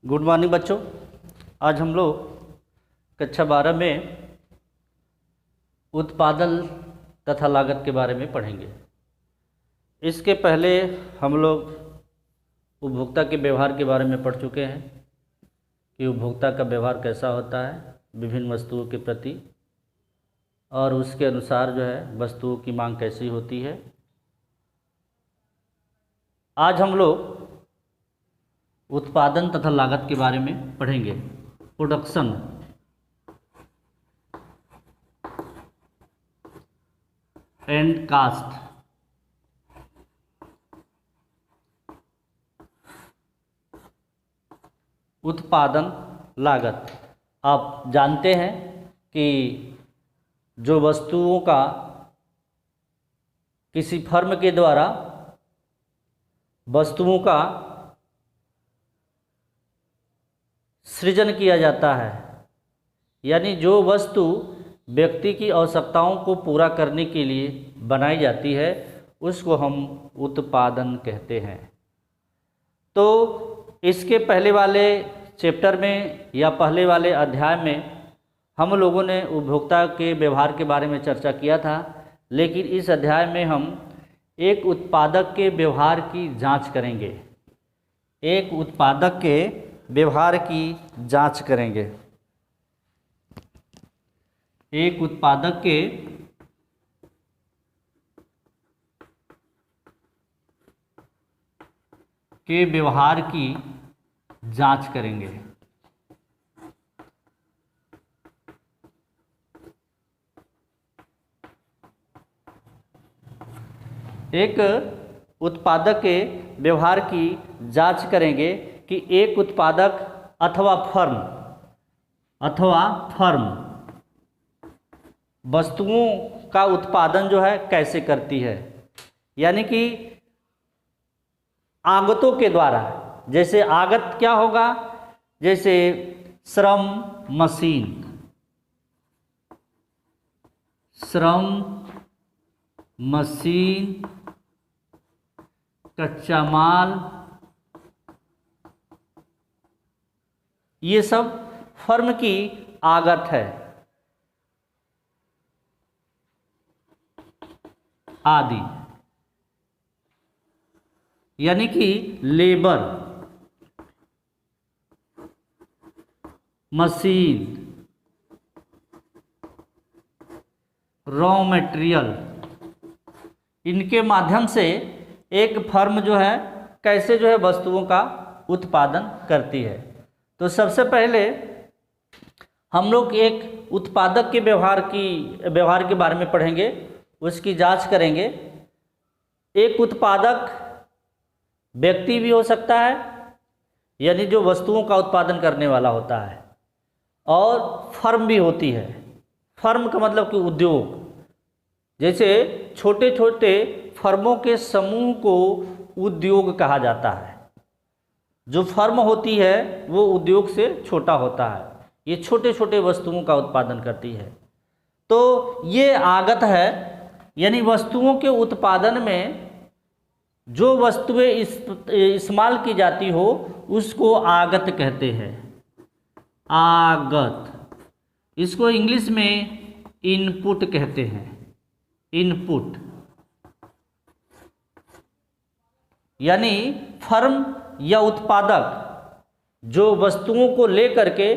Good morning बच्चों। आज हम लोग कक्षा 12 में उत्पादन तथा लागत के बारे में पढ़ेंगे। इसके पहले हम लोग उपभोक्ता के व्यवहार के बारे में पढ़ चुके हैं कि उपभोक्ता का व्यवहार कैसा होता है विभिन्न वस्तुओं के प्रति, और उसके अनुसार जो है वस्तुओं की मांग कैसी होती है। आज हम लोग उत्पादन तथा लागत के बारे में पढ़ेंगे। Production and cost. उत्पादन लागत। आप जानते हैं कि जो वस्तुओं का किसी फर्म के द्वारा वस्तुओं का सृजन किया जाता है, यानी जो वस्तु व्यक्ति की आवश्यकताओं को पूरा करने के लिए बनाई जाती है उसको हम उत्पादन कहते हैं। तो इसके पहले वाले चैप्टर में या पहले वाले अध्याय में हम लोगों ने उपभोक्ता के व्यवहार के बारे में चर्चा किया था, लेकिन इस अध्याय में हम एक उत्पादक के व्यवहार की जांच करेंगे। एक उत्पादक के व्यवहार की जांच करेंगे। एक उत्पादक के व्यवहार की जांच करेंगे। एक उत्पादक के व्यवहार की जांच करेंगे कि एक उत्पादक अथवा फर्म वस्तुओं का उत्पादन जो है कैसे करती है, यानी कि आगतों के द्वारा। जैसे आगत क्या होगा, जैसे श्रम मशीन, कच्चा माल, ये सब फर्म की आगत है आदि, यानी कि लेबर, मशीन, रॉ मटेरियल, इनके माध्यम से एक फर्म जो है कैसे जो है वस्तुओं का उत्पादन करती है। तो सबसे पहले हम लोग एक उत्पादक के व्यवहार के बारे में पढ़ेंगे, उसकी जांच करेंगे। एक उत्पादक व्यक्ति भी हो सकता है, यानी जो वस्तुओं का उत्पादन करने वाला होता है, और फर्म भी होती है। फर्म का मतलब कि उद्योग। जैसे छोटे छोटे फर्मों के समूह को उद्योग कहा जाता है। जो फर्म होती है वो उद्योग से छोटा होता है, ये छोटे छोटे वस्तुओं का उत्पादन करती है। तो ये आगत है, यानी वस्तुओं के उत्पादन में जो वस्तुएं इस्तेमाल की जाती हो उसको आगत कहते हैं। आगत, इसको इंग्लिश में इनपुट कहते हैं। इनपुट यानी फर्म या उत्पादक जो वस्तुओं को लेकर के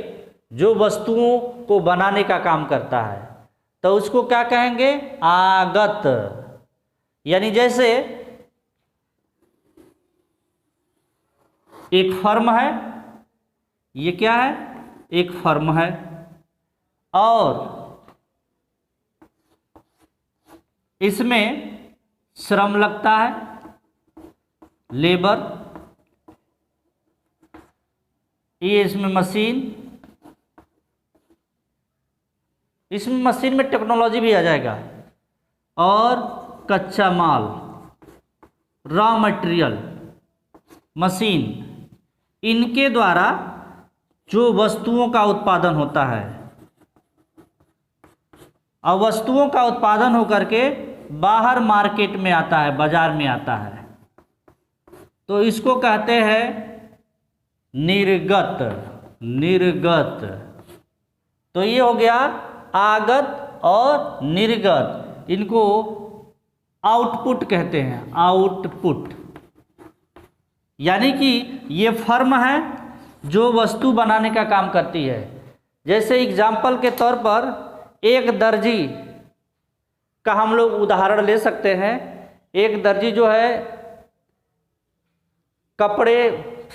जो वस्तुओं को बनाने का काम करता है, तो उसको क्या कहेंगे? आगत। यानी जैसे एक फर्म है, ये क्या है? एक फर्म है, और इसमें श्रम लगता है, लेबर, ये इसमें मशीन में टेक्नोलॉजी भी आ जाएगा, और कच्चा माल, रॉ मटेरियल, मशीन, इनके द्वारा जो वस्तुओं का उत्पादन होता है, और वस्तुओं का उत्पादन होकर के बाहर मार्केट में आता है, बाजार में आता है, तो इसको कहते हैं निर्गत, निर्गत। तो ये हो गया आगत और निर्गत, इनको आउटपुट कहते हैं, आउटपुट। यानी कि ये फर्म है जो वस्तु बनाने का काम करती है। जैसे एग्जाम्पल के तौर पर एक दर्जी का हम लोग उदाहरण ले सकते हैं। एक दर्जी जो है कपड़े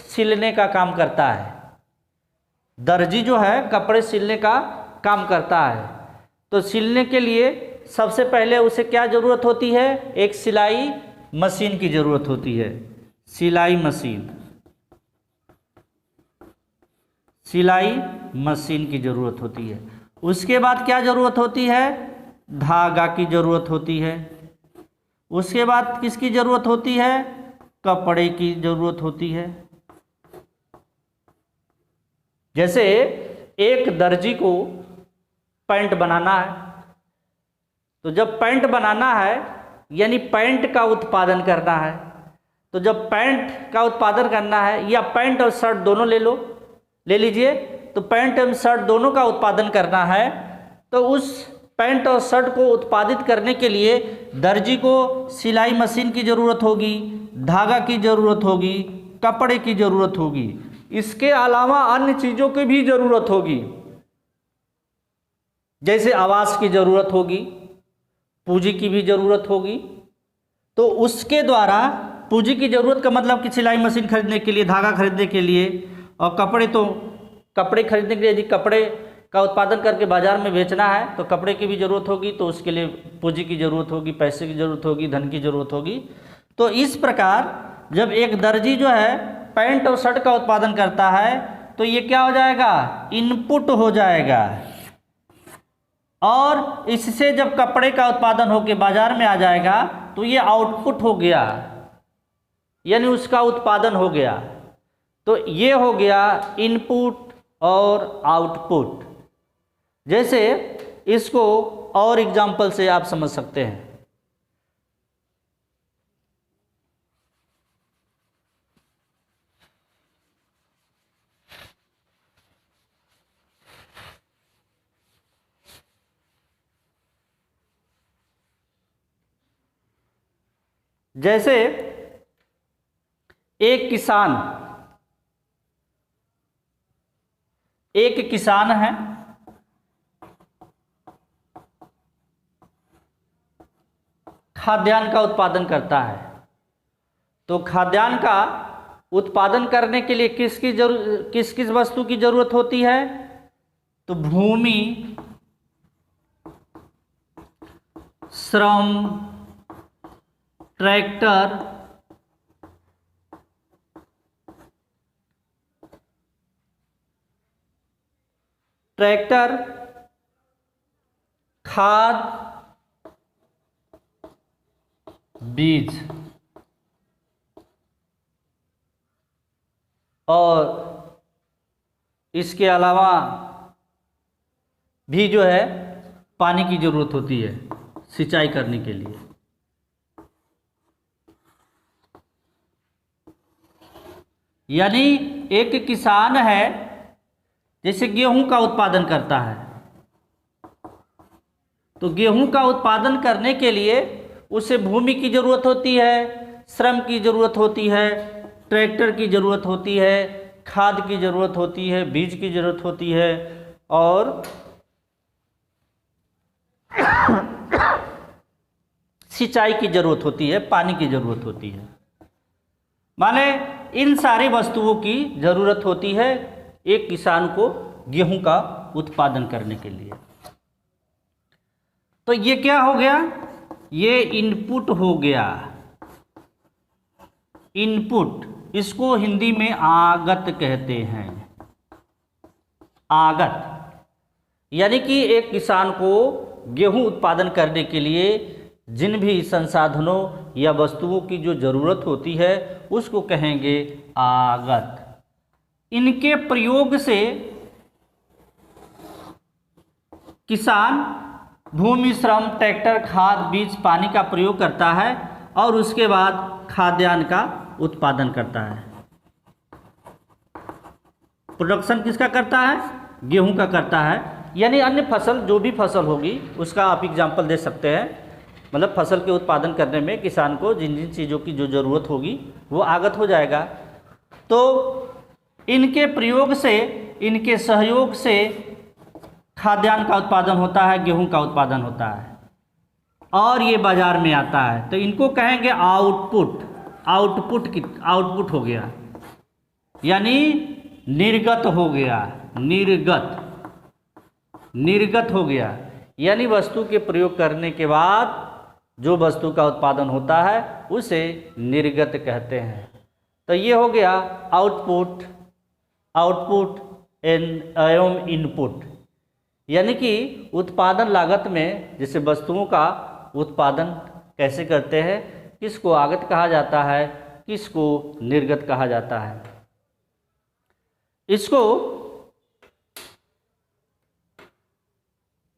सिलने का काम करता है। दर्जी जो है कपड़े सिलने का काम करता है। तो सिलने के लिए सबसे पहले उसे क्या ज़रूरत होती है? एक सिलाई मशीन की ज़रूरत होती है, सिलाई मशीन, सिलाई मशीन की ज़रूरत होती है। उसके बाद क्या ज़रूरत होती है? धागा की ज़रूरत होती है। उसके बाद किसकी ज़रूरत होती है? कपड़े की ज़रूरत होती है। जैसे एक दर्जी को पैंट बनाना है, तो जब पैंट बनाना है यानी पैंट का उत्पादन करना है, तो जब पैंट का उत्पादन करना है या पैंट और शर्ट दोनों ले लीजिए, तो पैंट एवं शर्ट दोनों का उत्पादन करना है, तो उस पैंट और शर्ट को उत्पादित करने के लिए दर्जी को सिलाई मशीन की ज़रूरत होगी, धागा की ज़रूरत होगी, कपड़े की ज़रूरत होगी। इसके अलावा अन्य चीज़ों की भी ज़रूरत होगी, जैसे आवास की ज़रूरत होगी, पूंजी की भी ज़रूरत होगी। तो उसके द्वारा पूंजी की ज़रूरत का मतलब कि सिलाई मशीन खरीदने के लिए, धागा खरीदने के लिए, और कपड़े, तो कपड़े खरीदने के लिए यदि कपड़े का उत्पादन करके बाज़ार में बेचना है तो कपड़े की भी ज़रूरत होगी, तो उसके लिए पूंजी की ज़रूरत होगी, पैसे की ज़रूरत होगी, धन की ज़रूरत होगी। तो इस प्रकार जब एक दर्जी जो है पैंट और शर्ट का उत्पादन करता है तो ये क्या हो जाएगा? इनपुट हो जाएगा। और इससे जब कपड़े का उत्पादन होकर बाजार में आ जाएगा तो ये आउटपुट हो गया, यानी उसका उत्पादन हो गया। तो ये हो गया इनपुट और आउटपुट। जैसे इसको और एग्जाम्पल से आप समझ सकते हैं। जैसे एक किसान है, खाद्यान्न का उत्पादन करता है। तो खाद्यान्न का उत्पादन करने के लिए किस किस वस्तु की जरूरत होती है? तो भूमि, श्रम, ट्रैक्टर, खाद, बीज और इसके अलावा भी जो है पानी की ज़रूरत होती है सिंचाई करने के लिए। यानी एक किसान है, जैसे गेहूं का उत्पादन करता है, तो गेहूं का उत्पादन करने के लिए उसे भूमि की ज़रूरत होती है, श्रम की ज़रूरत होती है, ट्रैक्टर की ज़रूरत होती है, खाद की ज़रूरत होती है, बीज की ज़रूरत होती है और सिंचाई की ज़रूरत होती है, पानी की ज़रूरत होती है। माने इन सारी वस्तुओं की ज़रूरत होती है एक किसान को गेहूं का उत्पादन करने के लिए। तो ये क्या हो गया? ये इनपुट हो गया। इनपुट, इसको हिंदी में आगत कहते हैं। आगत यानी कि एक किसान को गेहूं उत्पादन करने के लिए जिन भी संसाधनों या वस्तुओं की जो ज़रूरत होती है उसको कहेंगे आगत। इनके प्रयोग से किसान भूमि, श्रम, ट्रैक्टर, खाद, बीज, पानी का प्रयोग करता है और उसके बाद खाद्यान्न का उत्पादन करता है। प्रोडक्शन किसका करता है? गेहूं का करता है। यानी अन्य फसल, जो भी फसल होगी उसका आप एग्जाम्पल दे सकते हैं। मतलब फसल के उत्पादन करने में किसान को जिन जिन चीज़ों की जो ज़रूरत होगी वो आगत हो जाएगा। तो इनके प्रयोग से, इनके सहयोग से खाद्यान्न का उत्पादन होता है, गेहूं का उत्पादन होता है और ये बाजार में आता है। तो इनको कहेंगे आउटपुट। आउटपुट हो गया, यानी निर्गत हो गया। निर्गत हो गया, यानी वस्तु के प्रयोग करने के बाद जो वस्तु का उत्पादन होता है उसे निर्गत कहते हैं। तो ये हो गया आउटपुट एवं इनपुट। यानी कि उत्पादन लागत में जैसे वस्तुओं का उत्पादन कैसे करते हैं, किसको आगत कहा जाता है, किसको निर्गत कहा जाता है। इसको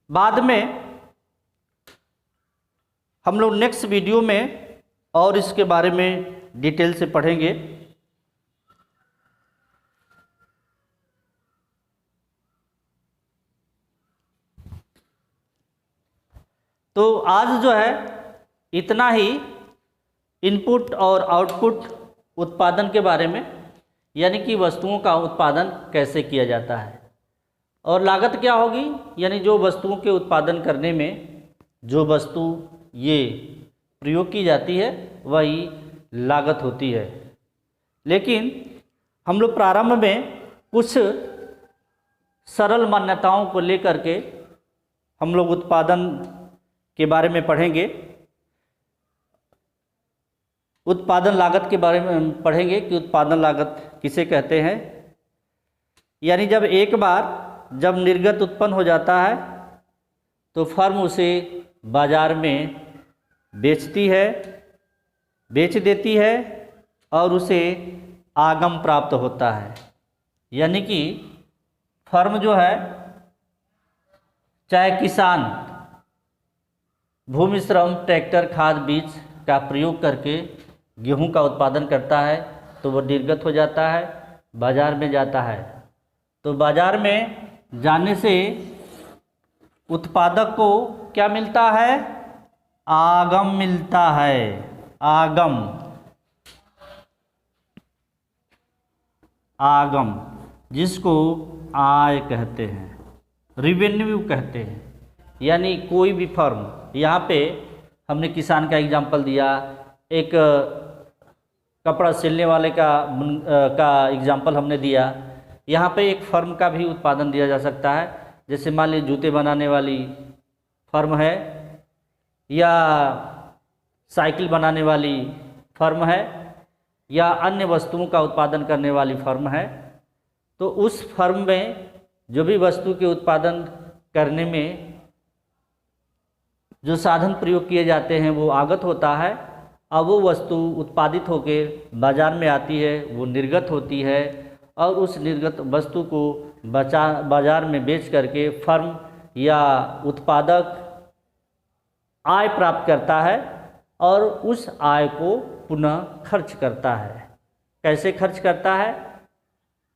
बाद में हम लोग नेक्स्ट वीडियो में और इसके बारे में डिटेल से पढ़ेंगे। तो आज जो है इतना ही इनपुट और आउटपुट उत्पादन के बारे में, यानी कि वस्तुओं का उत्पादन कैसे किया जाता है। और लागत क्या होगी, यानी जो वस्तुओं के उत्पादन करने में जो वस्तु ये प्रयोग की जाती है वही लागत होती है। लेकिन हम लोग प्रारंभ में कुछ सरल मान्यताओं को लेकर के हम लोग उत्पादन के बारे में पढ़ेंगे। उत्पादन लागत के बारे में पढ़ेंगे कि उत्पादन लागत किसे कहते हैं। यानी जब एक बार जब निर्गत उत्पन्न हो जाता है तो फर्म उसे बाजार में बेच देती है और उसे आगम प्राप्त होता है। यानी कि फर्म जो है, चाहे किसान भूमि श्रम, ट्रैक्टर, खाद, बीज का प्रयोग करके गेहूं का उत्पादन करता है तो वो निर्गत हो जाता है, बाजार में जाता है। तो बाजार में जाने से उत्पादक को क्या मिलता है? आगम मिलता है। आगम जिसको आय कहते हैं, रिवेन्यू कहते हैं। यानी कोई भी फर्म, यहाँ पे हमने किसान का एग्जाम्पल दिया, एक कपड़ा सिलने वाले का एग्जाम्पल हमने दिया। यहाँ पे एक फर्म का भी उत्पादन दिया जा सकता है। जैसे मान लीजिए जूते बनाने वाली फर्म है या साइकिल बनाने वाली फर्म है या अन्य वस्तुओं का उत्पादन करने वाली फर्म है। तो उस फर्म में जो भी वस्तु के उत्पादन करने में जो साधन प्रयोग किए जाते हैं वो आगत होता है। अब वो वस्तु उत्पादित होकर बाजार में आती है, वो निर्गत होती है और उस निर्गत वस्तु को बाजार में बेच करके फर्म या उत्पादक आय प्राप्त करता है और उस आय को पुनः खर्च करता है। कैसे खर्च करता है,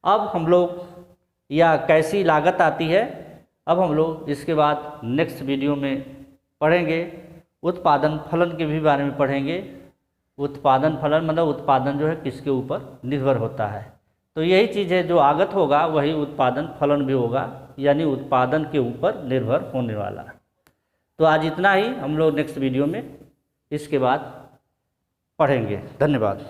अब हम लोग, या कैसी लागत आती है, अब हम लोग इसके बाद नेक्स्ट वीडियो में पढ़ेंगे। उत्पादन फलन के भी बारे में पढ़ेंगे। उत्पादन फलन मतलब उत्पादन जो है किसके ऊपर निर्भर होता है। तो यही चीज़ है, जो आगत होगा वही उत्पादन फलन भी होगा, यानी उत्पादन के ऊपर निर्भर होने वाला। तो आज इतना ही, हम लोग नेक्स्ट वीडियो में इसके बाद पढ़ेंगे। धन्यवाद।